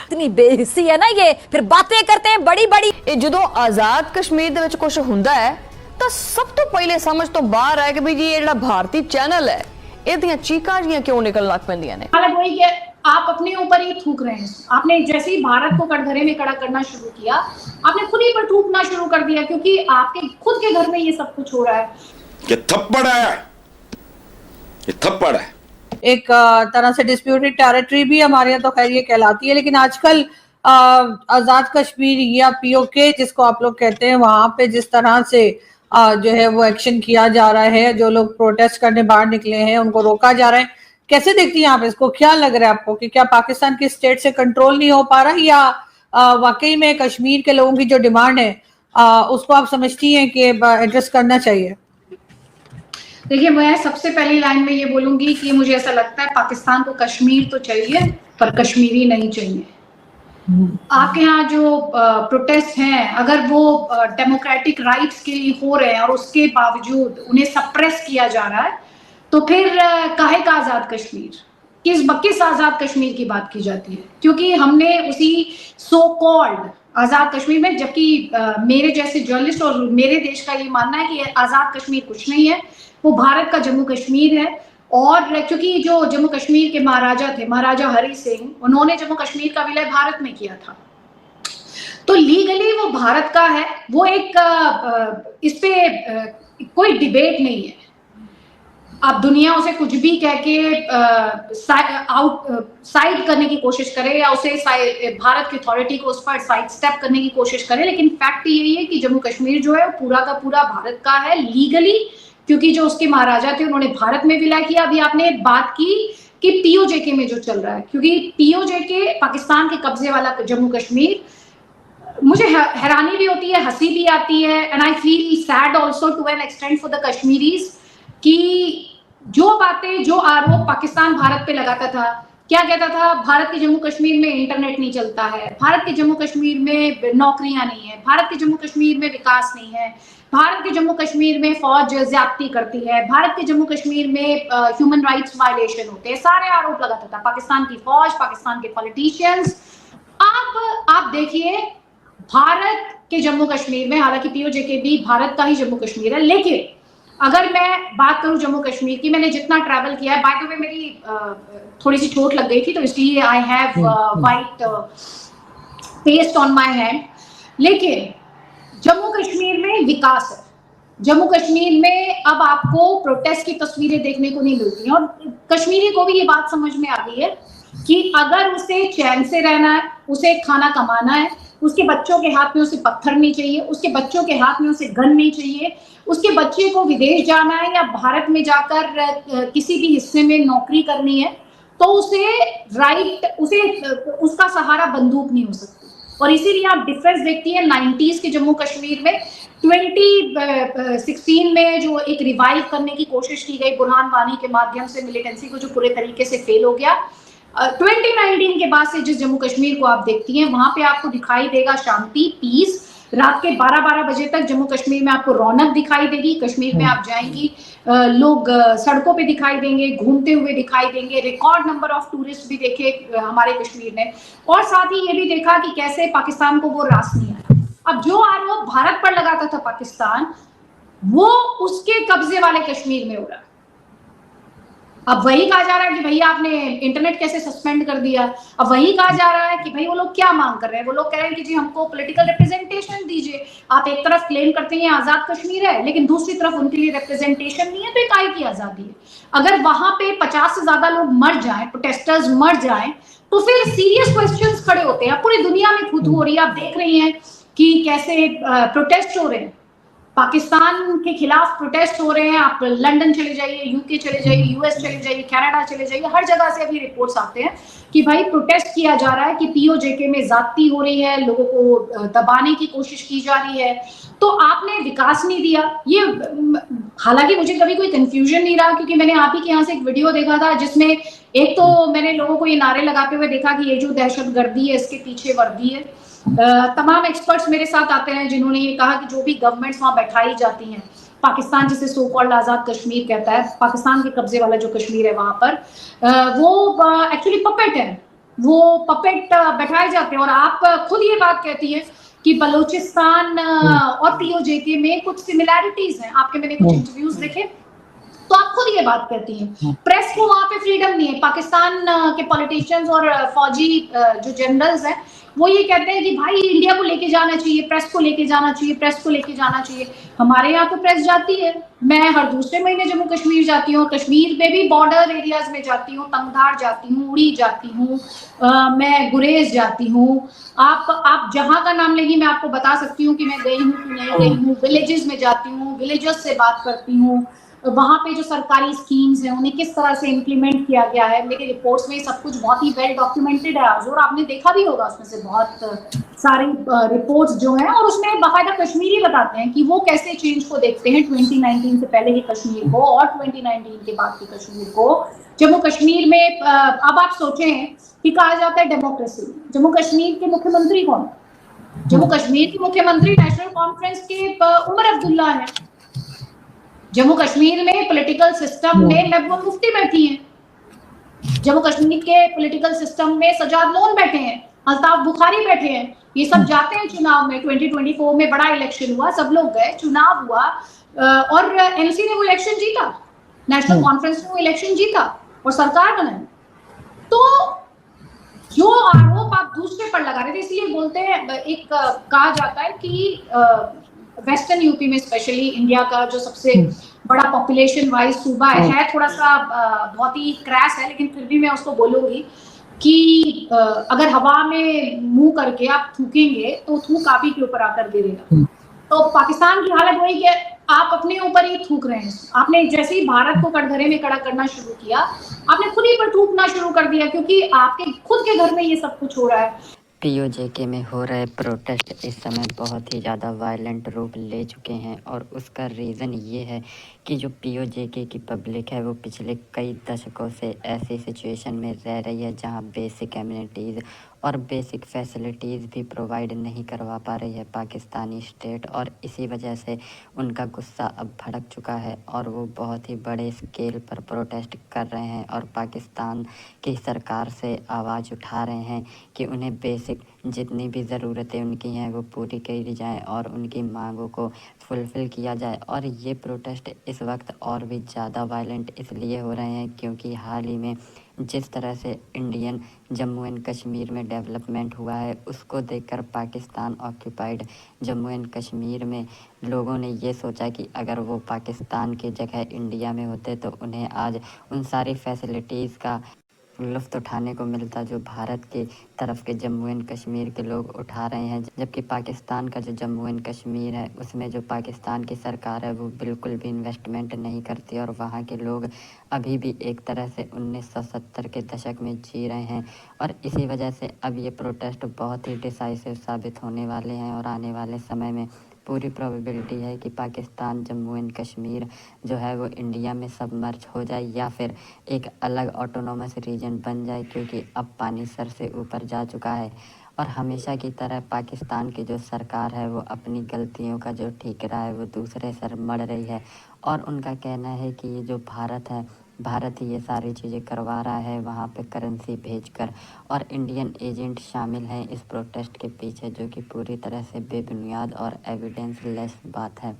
इतनी बेहिस्सी है ना ये, फिर बातें करते हैं बड़ी बड़ी। ਇਹ ਜਦੋਂ ਆਜ਼ਾਦ ਕਸ਼ਮੀਰ ਦੇ ਵਿੱਚ ਕੁਝ ਹੁੰਦਾ ਹੈ ਤਾਂ ਸਭ ਤੋਂ ਪਹਿਲੇ ਸਮਝ ਤੋਂ ਬਾਹਰ ਆਇਆ ਕਿ ਵੀ ਜੀ ਇਹ ਜਿਹੜਾ ਭਾਰਤੀ ਚੈਨਲ ਹੈ ਇਹਦੀਆਂ ਚੀਕਾਂ ਜੀਆਂ ਕਿਉਂ ਨਿਕਲਣ ਲੱਗ ਪੈਂਦੀਆਂ ਨੇ। हालांकि वही कि आप अपने ऊपर ही थूक रहे हैं। आपने जैसे ही भारत को कटघरे में खड़ा करना शुरू किया, आपने खुद ही पर थूकना शुरू कर दिया, क्योंकि आपके खुद के घर में ये सब कुछ हो रहा है। ये थप्पड़ है, ये थप्पड़ है। एक तरह से डिस्प्यूटेड टेरिटरी भी हमारे यहाँ तो खैर ये कहलाती है, लेकिन आजकल आजाद कश्मीर या पीओके जिसको आप लोग कहते हैं, वहां पे जिस तरह से जो है वो एक्शन किया जा रहा है, जो लोग प्रोटेस्ट करने बाहर निकले हैं उनको रोका जा रहा है। कैसे देखती हैं आप इसको? क्या लग रहा है आपको कि क्या पाकिस्तान की स्टेट से कंट्रोल नहीं हो पा रहा, या वाकई में कश्मीर के लोगों की जो डिमांड है उसको आप समझती हैं कि एड्रेस करना चाहिए? देखिए, मैं सबसे पहली लाइन में ये बोलूंगी कि मुझे ऐसा लगता है पाकिस्तान को कश्मीर तो चाहिए पर कश्मीरी नहीं चाहिए। आपके यहाँ जो प्रोटेस्ट हैं, अगर वो डेमोक्रेटिक राइट्स के लिए हो रहे हैं और उसके बावजूद उन्हें सप्रेस किया जा रहा है, तो फिर काहे का आजाद कश्मीर, किस आजाद कश्मीर की बात की जाती है? क्योंकि हमने उसी सो कॉल्ड आजाद कश्मीर में, जबकि मेरे जैसे जर्नलिस्ट और मेरे देश का ये मानना है कि आजाद कश्मीर कुछ नहीं है, वो भारत का जम्मू कश्मीर है। और क्योंकि जो जम्मू कश्मीर के महाराजा थे, महाराजा हरि सिंह, उन्होंने जम्मू कश्मीर का विलय भारत में किया था, तो लीगली वो भारत का है। वो एक इस पे कोई डिबेट नहीं है। अब दुनिया उसे कुछ भी कह के साइड करने की कोशिश करे या उसे भारत की अथॉरिटी को उस पर साइड स्टेप करने की कोशिश करे, लेकिन फैक्ट यही है कि जम्मू कश्मीर जो है पूरा का पूरा भारत का है लीगली, क्योंकि जो उसके महाराजा थे उन्होंने भारत में विलय किया। अभी आपने बात की कि पीओजेके में जो चल रहा है, क्योंकि पीओजेके पाकिस्तान के कब्जे वाला जम्मू कश्मीर, मुझे हैरानी भी होती है, हंसी भी आती है, and I feel sad also to an extent for the Kashmiris, कि जो बातें, जो आरोप पाकिस्तान भारत पे लगाता था, क्या कहता था, भारत के जम्मू कश्मीर में इंटरनेट नहीं चलता है, भारत के जम्मू कश्मीर में नौकरियां नहीं है, भारत के जम्मू कश्मीर में विकास नहीं है, भारत के जम्मू कश्मीर में फौज ज्यादती करती है, भारत के जम्मू कश्मीर में ह्यूमन राइट्स वायलेशन होते हैं, सारे आरोप लगाता था पाकिस्तान की फौज, पाकिस्तान के पॉलिटिशियंस। आप देखिए भारत के जम्मू कश्मीर में, हालांकि पीओजेके भी भारत का ही जम्मू कश्मीर है, लेकिन अगर मैं बात करूं जम्मू कश्मीर की, मैंने जितना ट्रैवल किया है, बाय द वे मेरी थोड़ी सी चोट लग गई थी, तो इसलिए I have white paste on my hand, लेकिन जम्मू कश्मीर में विकास है। जम्मू कश्मीर में अब आपको प्रोटेस्ट की तस्वीरें देखने को नहीं मिलती हैं, और कश्मीरी को भी ये बात समझ में आ गई है कि अगर उसे चैन से रहना है, उसे खाना कमाना है, उसके बच्चों के हाथ में उसे पत्थर नहीं चाहिए, उसके बच्चों के हाथ में उसे गन नहीं चाहिए, उसके बच्चे को विदेश जाना है या भारत में जाकर किसी भी हिस्से में नौकरी करनी है, तो उसे उसका सहारा बंदूक नहीं हो सकती। और इसीलिए आप डिफरेंस देखती है 90s के जम्मू कश्मीर में, 2016 में जो एक रिवाइव करने की कोशिश की गई बुरहान वानी के माध्यम से मिलिटेंसी को, जो पूरे तरीके से फेल हो गया। 2019 के बाद से जिस जम्मू कश्मीर को आप देखती हैं, वहां पे आपको दिखाई देगा शांति, पीस। रात के 12-12 बजे तक जम्मू कश्मीर में आपको रौनक दिखाई देगी। कश्मीर में आप जाएंगी, लोग सड़कों पे दिखाई देंगे, घूमते हुए दिखाई देंगे। रिकॉर्ड नंबर ऑफ टूरिस्ट भी देखे हमारे कश्मीर ने, और साथ ही ये भी देखा कि कैसे पाकिस्तान को वो रास नहीं आया। अब जो आरोप भारत पर लगाता था पाकिस्तान, वो उसके कब्जे वाले कश्मीर में हो रहा है। अब वही कहा जा रहा है कि भैया आपने इंटरनेट कैसे सस्पेंड कर दिया। अब वही कहा जा रहा है कि भाई वो लोग क्या मांग कर रहे हैं, वो लोग कह रहे हैं कि जी हमको पॉलिटिकल रिप्रेजेंटेशन दीजिए। आप एक तरफ क्लेम करते हैं आजाद कश्मीर है, लेकिन दूसरी तरफ उनके लिए रिप्रेजेंटेशन नहीं है, तो काय की आजादी है। अगर वहां पे 50 से ज्यादा लोग मर जाएं, प्रोटेस्टर्स मर जाएं, तो फिर सीरियस क्वेश्चंस खड़े होते हैं। पूरी दुनिया में खुद हो रही है, आप देख रही हैं कि कैसे प्रोटेस्ट हो रहे हैं, पाकिस्तान के खिलाफ प्रोटेस्ट हो रहे हैं। आप लंदन चले जाइए, यूके चले जाइए, यूएस चले जाइए, कनाडा चले जाइए, हर जगह से अभी रिपोर्ट्स आते हैं कि भाई प्रोटेस्ट किया जा रहा है, कि पीओजेके में ज्यादती हो रही है, लोगों को दबाने की कोशिश की जा रही है। तो आपने विकास नहीं दिया। ये हालांकि मुझे कभी कोई कंफ्यूजन नहीं रहा, क्योंकि मैंने आप ही के यहाँ से एक वीडियो देखा था जिसमें एक तो मैंने लोगों को ये नारे लगाते हुए देखा कि ये जो दहशतगर्दी है इसके पीछे वर्दी है, तमाम एक्सपर्ट्स मेरे साथ आते हैं जिन्होंने ये कहा कि जो भी गवर्नमेंट्स वहां बैठाई जाती हैं, पाकिस्तान जिसे सो कॉल्ड आजाद कश्मीर कहता है, पाकिस्तान के कब्जे वाला जो कश्मीर है वहां पर वो एक्चुअली पपेट है, वो पपेट बैठाए जाते हैं। और आप खुद ये बात कहती है कि बलूचिस्तान और पीओजेके में कुछ सिमिलैरिटीज हैं। आपके मैंने कुछ इंटरव्यूज देखे तो आप खुद ये बात कहती हैं। प्रेस को वहां पे फ्रीडम नहीं है। पाकिस्तान के पॉलिटिशियंस और फौजी जो जनरल्स हैं वो ये कहते हैं कि भाई इंडिया को लेके जाना चाहिए, प्रेस को लेके जाना चाहिए, प्रेस को लेके जाना चाहिए। हमारे यहाँ तो प्रेस जाती है। मैं हर दूसरे महीने जम्मू कश्मीर जाती हूँ, कश्मीर में भी बॉर्डर एरियाज में जाती हूँ, तंगधार जाती हूँ, उड़ी जाती हूँ, मैं गुरेज जाती हूँ। आप जहां का नाम लेंगी मैं आपको बता सकती हूँ कि मैं गई हूँ कि नहीं गई हूँ। विलेजेस में जाती हूँ, विलेजर्स से बात करती हूँ, वहां पे जो सरकारी स्कीम्स हैं उन्हें किस तरह से इम्प्लीमेंट किया गया है। मेरी रिपोर्ट्स में सब कुछ बहुत ही वेल डॉक्यूमेंटेड है और आपने देखा भी होगा उसमें से बहुत सारी रिपोर्ट्स जो हैं, और उसमें बाकायदा कश्मीरी बताते हैं कि वो कैसे चेंज को देखते हैं 2019 से पहले के कश्मीर को और 2019 के बाद के कश्मीर को। जम्मू कश्मीर में अब आप सोचें कि कहा जाता है डेमोक्रेसी, जम्मू कश्मीर के मुख्यमंत्री कौन? जम्मू कश्मीर के मुख्यमंत्री नेशनल कॉन्फ्रेंस के उमर अब्दुल्ला है। जम्मू कश्मीर में पॉलिटिकल सिस्टम में महबूबा मुफ्ती बैठी हैं। जम्मू कश्मीर के पॉलिटिकल सिस्टम में सजाद लोन बैठे हैं, अल्ताफ बुखारी बैठे हैं। ये सब जाते हैं चुनाव में। 2024 में बड़ा इलेक्शन हुआ, सब लोग गए, चुनाव हुआ और एनसी ने वो इलेक्शन जीता, नेशनल कॉन्फ्रेंस ने वो इलेक्शन जीता और सरकार बनाई। तो जो आरोप आप दूसरे पर लगा रहे थे, इसलिए बोलते हैं, एक कहा जाता है कि वेस्टर्न यूपी में स्पेशली इंडिया का जो सबसे बड़ा पॉपुलेशन वाइज सूबा है थोड़ा सा बहुत ही क्रैश है, लेकिन फिर भी मैं उसको बोलूंगी कि अगर हवा में मुंह करके आप थूकेंगे तो थूक आप ही के ऊपर आकर गिरेगा। तो पाकिस्तान की हालत वही कि आप अपने ऊपर ही थूक रहे हैं। आपने जैसे ही भारत को कटघरे में खड़ा करना शुरू किया, आपने खुद ही पर थूकना शुरू कर दिया, क्योंकि आपके खुद के घर में ये सब कुछ हो रहा है। पीओजेके में हो रहे प्रोटेस्ट इस समय बहुत ही ज़्यादा वायलेंट रूप ले चुके हैं और उसका रीज़न ये है कि जो पीओजेके की पब्लिक है वो पिछले कई दशकों से ऐसी सिचुएशन में रह रही है जहां बेसिक एमिनिटीज़ और बेसिक फैसिलिटीज़ भी प्रोवाइड नहीं करवा पा रही है पाकिस्तानी स्टेट, और इसी वजह से उनका गुस्सा अब भड़क चुका है और वो बहुत ही बड़े स्केल पर प्रोटेस्ट कर रहे हैं और पाकिस्तान की सरकार से आवाज़ उठा रहे हैं कि उन्हें बेसिक जितनी भी ज़रूरतें उनकी हैं वो पूरी करी जाएं और उनकी मांगों को फुलफ़िल किया जाए। और ये प्रोटेस्ट इस वक्त और भी ज़्यादा वायलेंट इसलिए हो रहे हैं क्योंकि हाल ही में जिस तरह से इंडियन जम्मू एंड कश्मीर में डेवलपमेंट हुआ है उसको देखकर पाकिस्तान ऑक्यूपाइड जम्मू एंड कश्मीर में लोगों ने ये सोचा कि अगर वो पाकिस्तान की जगह इंडिया में होते तो उन्हें आज उन सारी फैसिलिटीज़ का लुफ्त उठाने को मिलता जो भारत की तरफ के जम्मू एंड कश्मीर के लोग उठा रहे हैं। जबकि पाकिस्तान का जो जम्मू एंड कश्मीर है उसमें जो पाकिस्तान की सरकार है वो बिल्कुल भी इन्वेस्टमेंट नहीं करती और वहाँ के लोग अभी भी एक तरह से 1970 के दशक में जी रहे हैं। और इसी वजह से अब ये प्रोटेस्ट बहुत ही डिसाइसिव साबित होने वाले हैं और आने वाले समय में पूरी प्रोबेबिलिटी है कि पाकिस्तान जम्मू एंड कश्मीर जो है वो इंडिया में सबमर्ज हो जाए या फिर एक अलग ऑटोनोमस रीजन बन जाए, क्योंकि अब पानी सर से ऊपर जा चुका है। और हमेशा की तरह पाकिस्तान की जो सरकार है वो अपनी गलतियों का जो ठीकरा है वो दूसरे सर मढ़ रही है और उनका कहना है कि ये जो भारत है, भारत ही ये सारी चीज़ें करवा रहा है वहाँ पे करेंसी भेजकर, और इंडियन एजेंट शामिल हैं इस प्रोटेस्ट के पीछे, जो कि पूरी तरह से बेबुनियाद और एविडेंस लेस बात है।